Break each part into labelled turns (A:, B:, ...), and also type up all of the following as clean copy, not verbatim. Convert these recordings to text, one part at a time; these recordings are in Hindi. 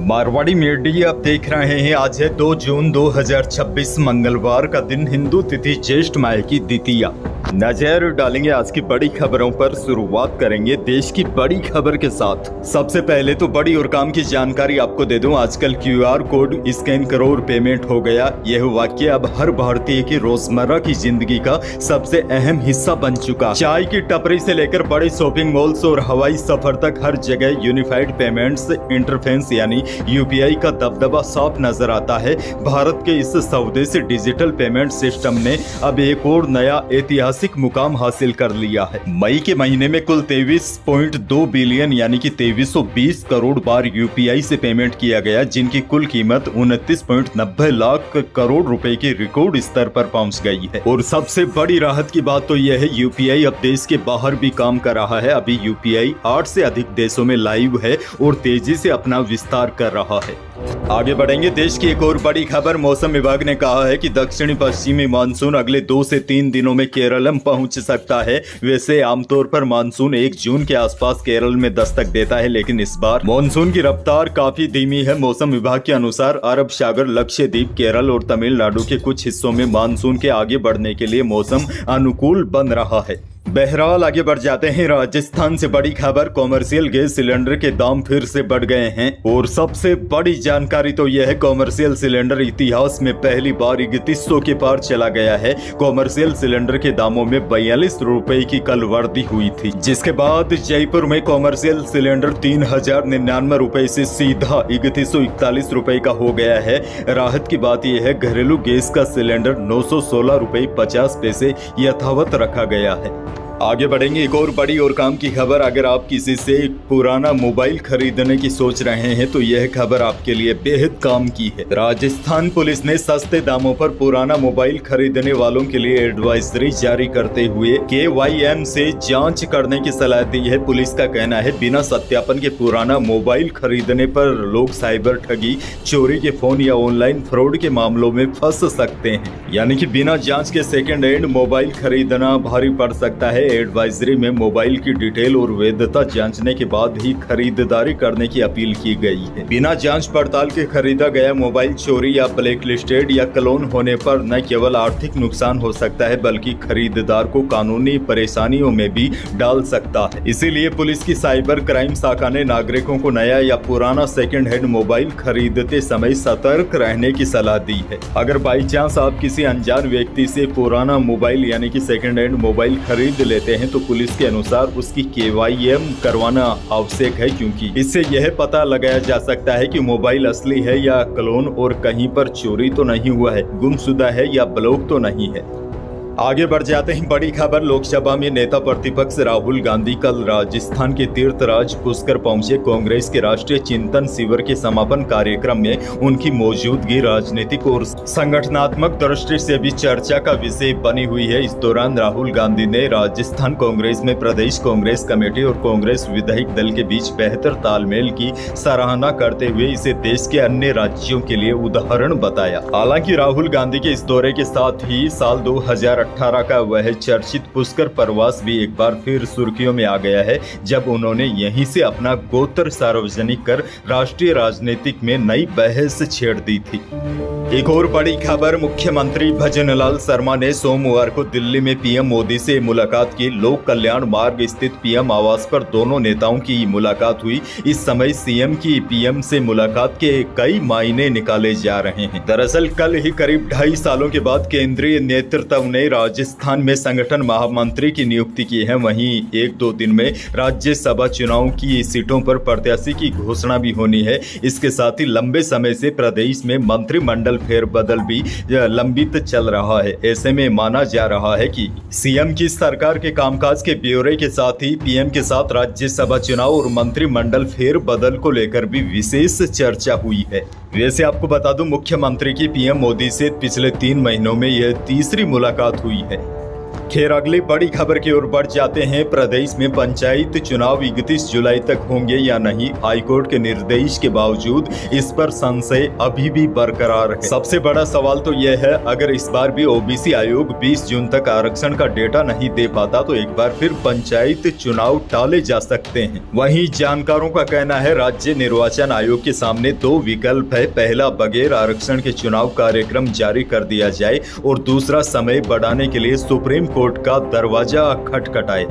A: मारवाड़ी मीडिया आप देख रहे हैं। आज है 2 जून 2026 मंगलवार का दिन, हिंदू तिथि ज्येष्ठ माह की द्वितीया। नजर डालेंगे आज की बड़ी खबरों पर। शुरुआत करेंगे देश की बड़ी खबर के साथ। सबसे पहले तो बड़ी और काम की जानकारी आपको दे दूं। आजकल QR कोड स्कैन करो और पेमेंट हो गया। यह वाक्य अब हर भारतीय की रोजमर्रा की जिंदगी का सबसे अहम हिस्सा बन चुका। चाय की टपरी से लेकर बड़े शॉपिंग मॉल्स और हवाई सफर तक हर जगह यूनिफाइड पेमेंट्स इंटरफेस यानी UPI का दबदबा साफ नजर आता है। भारत के इस स्वदेशी डिजिटल पेमेंट सिस्टम ने अब एक और नया ऐतिहासिक मुकाम हासिल कर लिया है। मई के महीने में कुल 23.2 बिलियन यानी कि 2320 करोड़ बार UPI से पेमेंट किया गया, जिनकी कुल कीमत 29.90 लाख करोड़ रुपए के रिकॉर्ड स्तर पर पहुंच गई है। और सबसे बड़ी राहत की बात तो यह है, UPI अब देश के बाहर भी काम कर रहा है। अभी UPI 8 से अधिक देशों में लाइव है और तेजी से अपना विस्तार कर रहा है। आगे बढ़ेंगे। देश की एक और बड़ी खबर। मौसम विभाग ने कहा है कि दक्षिणी पश्चिमी मानसून अगले 2 से 3 दिनों में केरल पहुंच सकता है। वैसे आमतौर पर मानसून 1 जून के आसपास केरल में दस्तक देता है, लेकिन इस बार मानसून की रफ्तार काफी धीमी है। मौसम विभाग के अनुसार अरब सागर, लक्षद्वीप, केरल और तमिलनाडु के कुछ हिस्सों में मानसून के आगे बढ़ने के लिए मौसम अनुकूल बन रहा है। बहरहाल आगे बढ़ जाते हैं। राजस्थान से बड़ी खबर। कॉमर्शियल गैस सिलेंडर के दाम फिर से बढ़ गए हैं और सबसे बड़ी जानकारी तो यह है, कॉमर्शियल सिलेंडर इतिहास में पहली बार 3100 के पार चला गया है। कॉमर्शियल सिलेंडर के दामों में 42 रुपए की कल वृद्धि हुई थी, जिसके बाद जयपुर में कॉमर्शियल सिलेंडर 3099 रुपए से सीधा 3141 रुपए का हो गया है। राहत की बात यह है, घरेलू गैस का सिलेंडर 916 रुपए 50 पैसे यथावत रखा गया है। आगे बढ़ेंगे। एक और बड़ी और काम की खबर। अगर आप किसी से पुराना मोबाइल खरीदने की सोच रहे हैं तो यह खबर आपके लिए बेहद काम की है। राजस्थान पुलिस ने सस्ते दामों पर पुराना मोबाइल खरीदने वालों के लिए एडवाइजरी जारी करते हुए KYM से जांच करने की सलाह दी है। पुलिस का कहना है, बिना सत्यापन के पुराना मोबाइल खरीदने पर लोग साइबर ठगी, चोरी के फोन या ऑनलाइन फ्रॉड के मामलों में फंस सकते हैं। यानी कि बिना जांच के सेकेंड हैंड मोबाइल खरीदना भारी पड़ सकता है। एडवाइजरी में मोबाइल की डिटेल और वैधता जांचने के बाद ही खरीदारी करने की अपील की गई है। बिना जांच पड़ताल के खरीदा गया मोबाइल चोरी या ब्लैक लिस्टेड या क्लोन होने पर न केवल आर्थिक नुकसान हो सकता है, बल्कि खरीदार को कानूनी परेशानियों में भी डाल सकता है। इसीलिए पुलिस की साइबर क्राइम शाखा ने नागरिकों को नया या पुराना सेकेंड हैंड मोबाइल खरीदते समय सतर्क रहने की सलाह दी है। अगर बाई चांस आप किसी अनजान व्यक्ति से पुराना मोबाइल यानी कि सेकेंड हैंड मोबाइल खरीद लेते हैं तो पुलिस के अनुसार उसकी KYM करवाना आवश्यक है, क्योंकि इससे यह पता लगाया जा सकता है कि मोबाइल असली है या क्लोन और कहीं पर चोरी तो नहीं हुआ है, गुमशुदा है या ब्लॉक तो नहीं है। आगे बढ़ जाते हैं। बड़ी खबर। लोकसभा में नेता प्रतिपक्ष राहुल गांधी कल राजस्थान के तीर्थराज पुष्कर पहुंचे। कांग्रेस के राष्ट्रीय चिंतन शिविर के समापन कार्यक्रम में उनकी मौजूदगी राजनीतिक और संगठनात्मक दृष्टि से भी चर्चा का विषय बनी हुई है। इस दौरान राहुल गांधी ने राजस्थान कांग्रेस में प्रदेश कांग्रेस कमेटी और कांग्रेस विधायक दल के बीच बेहतर तालमेल की सराहना करते हुए इसे देश के अन्य राज्यों के लिए उदाहरण बताया। हालांकि राहुल गांधी के इस दौरे के साथ ही साल 2018 का वह चर्चित पुष्कर प्रवास भी एक बार फिर सुर्खियों में आ गया है, जब उन्होंने यहीं से अपना गोत्र सार्वजनिक कर राष्ट्रीय राजनीतिक में नई बहस छेड़ दी थी। एक और बड़ी खबर। मुख्यमंत्री भजनलाल शर्मा ने सोमवार को दिल्ली में PM मोदी से मुलाकात की। लोक कल्याण मार्ग स्थित PM आवास पर दोनों नेताओं की मुलाकात हुई। इस समय CM की PM से मुलाकात के कई मायने निकाले जा रहे हैं। दरअसल कल ही करीब 2.5 सालों के बाद केंद्रीय नेतृत्व ने राजस्थान में संगठन महामंत्री की नियुक्ति की है। वहीं 1-2 दिन में राज्यसभा चुनाव की सीटों पर प्रत्याशी की घोषणा भी होनी है। इसके साथ ही लंबे समय से प्रदेश में मंत्रिमंडल फेरबदल भी लंबित चल रहा है। ऐसे में माना जा रहा है कि CM की सरकार के कामकाज के ब्यौरे के साथ ही PM के साथ राज्यसभा चुनाव और मंत्रिमंडल फेरबदल को लेकर भी विशेष चर्चा हुई है। वैसे आपको बता दूं, मुख्यमंत्री की PM मोदी से पिछले 3 महीनों में यह तीसरी मुलाकात हुई है। खैर अगली बड़ी खबर की ओर बढ़ जाते हैं। प्रदेश में पंचायत चुनाव 31 जुलाई तक होंगे या नहीं, हाईकोर्ट के निर्देश के बावजूद इस पर संशय अभी भी बरकरार है। सबसे बड़ा सवाल तो यह है, अगर इस बार भी ओबीसी आयोग 20 जून तक आरक्षण का डेटा नहीं दे पाता तो एक बार फिर पंचायत चुनाव टाले जा सकते हैं। वहीं जानकारों का कहना है राज्य निर्वाचन आयोग के सामने दो विकल्प है। पहला, बगैर आरक्षण के चुनाव कार्यक्रम जारी कर दिया जाए और दूसरा, समय बढ़ाने के लिए सुप्रीम कोर्ट का दरवाजा खटखटाए।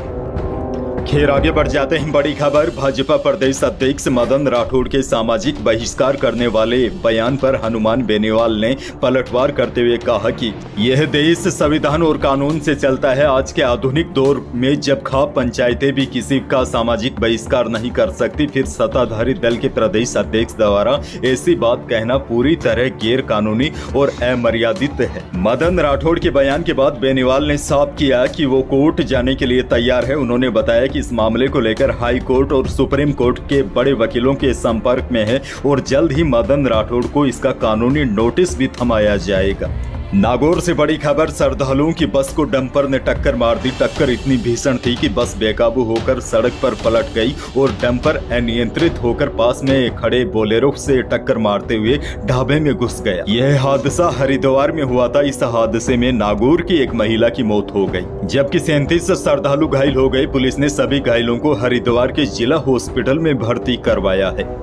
A: खैर आगे बढ़ जाते हैं। बड़ी खबर, भाजपा प्रदेश अध्यक्ष मदन राठौड़ के सामाजिक बहिष्कार करने वाले बयान पर हनुमान बेनीवाल ने पलटवार करते हुए कहा कि यह देश संविधान और कानून से चलता है। आज के आधुनिक दौर में जब खाप पंचायतें भी किसी का सामाजिक बहिष्कार नहीं कर सकती, फिर सत्ताधारी दल के प्रदेश अध्यक्ष द्वारा ऐसी बात कहना पूरी तरह गैर कानूनी और अमर्यादित है। मदन राठौड़ के बयान के बाद बेनीवाल ने साफ किया कि वो कोर्ट जाने के लिए तैयार है। उन्होंने बताया कि इस मामले को लेकर हाई कोर्ट और सुप्रीम कोर्ट के बड़े वकीलों के संपर्क में है और जल्द ही मदन राठौड़ को इसका कानूनी नोटिस भी थमाया जाएगा। नागौर से बड़ी खबर, श्रद्धालुओं की बस को डंपर ने टक्कर मार दी। टक्कर इतनी भीषण थी कि बस बेकाबू होकर सड़क पर पलट गई और डंपर अनियंत्रित होकर पास में खड़े बोलेरो से टक्कर मारते हुए ढाबे में घुस गया। यह हादसा हरिद्वार में हुआ था। इस हादसे में नागौर की एक महिला की मौत हो गई, जबकि 37 श्रद्धालु घायल हो गए। पुलिस ने सभी घायलों को हरिद्वार के जिला हॉस्पिटल में भर्ती करवाया है।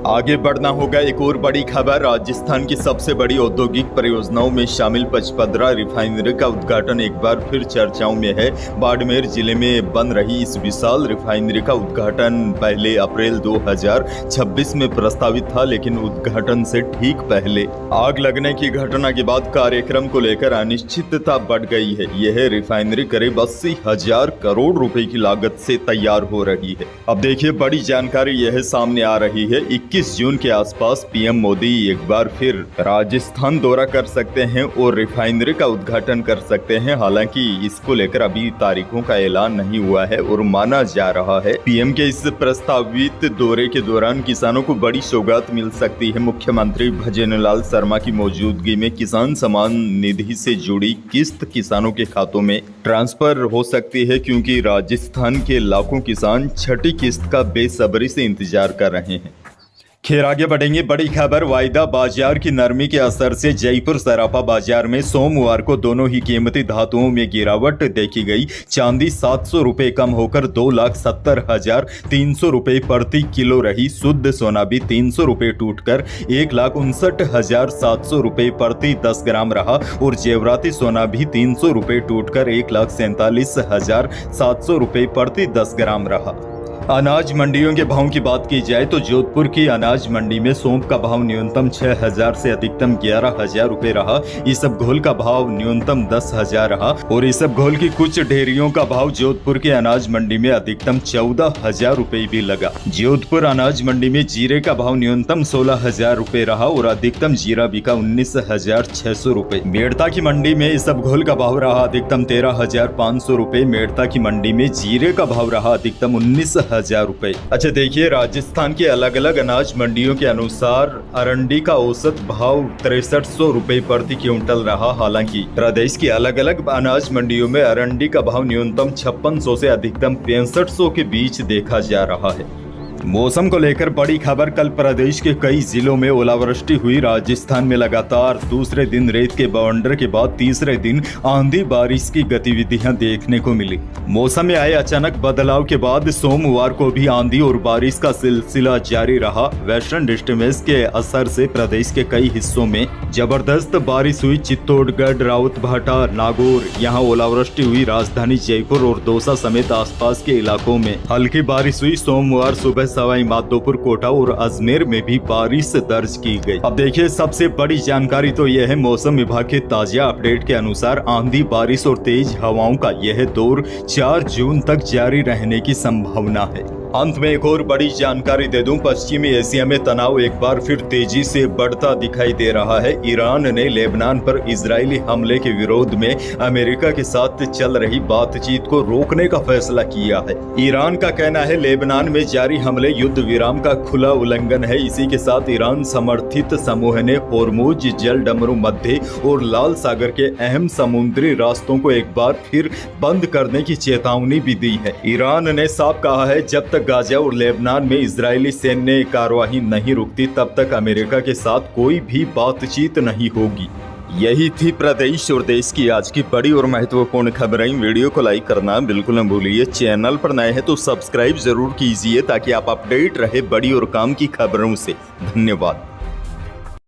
A: आगे बढ़ना होगा। एक और बड़ी खबर, राजस्थान की सबसे बड़ी औद्योगिक परियोजनाओं में शामिल पचपदरा रिफाइनरी का उद्घाटन एक बार फिर चर्चाओं में है। बाड़मेर जिले में बन रही इस विशाल रिफाइनरी का उद्घाटन पहले अप्रैल 2026 में प्रस्तावित था, लेकिन उद्घाटन से ठीक पहले आग लगने की घटना के बाद कार्यक्रम को लेकर अनिश्चितता बढ़ गई है। यह रिफाइनरी करीब 80,000 करोड़ रुपए की लागत से तैयार हो रही है। अब देखिए बड़ी जानकारी यह सामने आ रही है। 21 जून के आसपास पीएम मोदी एक बार फिर राजस्थान दौरा कर सकते हैं और रिफाइनरी का उद्घाटन कर सकते हैं। हालांकि इसको लेकर अभी तारीखों का ऐलान नहीं हुआ है और माना जा रहा है पीएम के इस प्रस्तावित दौरे के दौरान किसानों को बड़ी सौगात मिल सकती है। मुख्यमंत्री भजनलाल शर्मा की मौजूदगी में किसान सम्मान निधि से जुड़ी किस्त किसानों के खातों में ट्रांसफर हो सकती है, क्योंकि राजस्थान के लाखों किसान छठी किस्त का बेसब्री से इंतजार कर रहे हैं। खैर आगे बढ़ेंगे। बड़ी खबर, वायदा बाजार की नरमी के असर से जयपुर सराफा बाजार में सोमवार को दोनों ही कीमती धातुओं में गिरावट देखी गई। चांदी 700 रुपए कम होकर 2,70,300 रुपए प्रति किलो रही। शुद्ध सोना भी 300 रुपए टूटकर 1,59,700 रुपए प्रति 10 ग्राम रहा और जेवराती सोना भी 300 रुपए टूटकर 1,47,700 रुपए प्रति 10 ग्राम रहा। अनाज मंडियों के भाव की बात की जाए तो जोधपुर की अनाज मंडी में सौंफ का भाव न्यूनतम 6,000 से अधिकतम 11,000 रुपए रहा। इसबगोल का भाव न्यूनतम 10,000 रहा और इसबगोल की कुछ ढेरियों का भाव जोधपुर के अनाज मंडी में अधिकतम 14,000 रुपए भी लगा। जोधपुर अनाज मंडी में जीरे का भाव न्यूनतम 16,000 रुपए रहा और अधिकतम जीरा बिका 19,600 रुपए। मेड़ता की मंडी में इसबगोल का भाव रहा अधिकतम 13,500 रुपए। मेड़ता की मंडी में जीरे का भाव रहा अधिकतम 19,000 रुपए। अच्छा देखिए, राजस्थान के अलग अलग अनाज मंडियों के अनुसार अरंडी का औसत भाव 6300 रुपए प्रति क्विंटल रहा। हालांकि प्रदेश की अलग अलग अनाज मंडियों में अरंडी का भाव न्यूनतम 5600 से अधिकतम 6500 के बीच देखा जा रहा है। मौसम को लेकर बड़ी खबर, कल प्रदेश के कई जिलों में ओलावृष्टि हुई। राजस्थान में लगातार दूसरे दिन रेत के बवंडर के बाद तीसरे दिन आंधी बारिश की गतिविधियां देखने को मिली। मौसम में आए अचानक बदलाव के बाद सोमवार को भी आंधी और बारिश का सिलसिला जारी रहा। वेस्टर्न डिस्टर्बेंस के असर से प्रदेश के कई हिस्सों में जबरदस्त बारिश हुई। चित्तौड़गढ़, रावतभाटा, नागौर, यहाँ ओलावृष्टि हुई। राजधानी जयपुर और दौसा समेत आसपास के इलाकों में हल्की बारिश हुई। सोमवार सुबह सवाई माधोपुर, कोटा और अजमेर में भी बारिश दर्ज की गई। अब देखिए सबसे बड़ी जानकारी तो यह है, मौसम विभाग के ताजा अपडेट के अनुसार आंधी, बारिश और तेज हवाओं का यह दौर 4 जून तक जारी रहने की संभावना है। अंत में एक और बड़ी जानकारी दे दूं, पश्चिमी एशिया में तनाव एक बार फिर तेजी से बढ़ता दिखाई दे रहा है। ईरान ने लेबनान पर इजरायली हमले के विरोध में अमेरिका के साथ चल रही बातचीत को रोकने का फैसला किया है। ईरान का कहना है लेबनान में जारी हमले युद्ध विराम का खुला उल्लंघन है। इसी के साथ ईरान समर्थित समूह ने होर्मुज जल डमरू मध्य और लाल सागर के अहम समुद्री रास्तों को एक बार फिर बंद करने की चेतावनी भी दी है। ईरान ने साफ कहा है जब तक गाजा और लेबनान में इजरायली सैन्य कार्रवाई नहीं रुकती तब तक अमेरिका के साथ कोई भी बातचीत नहीं होगी। यही थी प्रदेश और देश की आज की बड़ी और महत्वपूर्ण खबरें। वीडियो को लाइक करना बिल्कुल न भूलिए। चैनल पर नए हैं तो सब्सक्राइब जरूर कीजिए ताकि आप अपडेट रहे बड़ी और काम की खबरों से। धन्यवाद।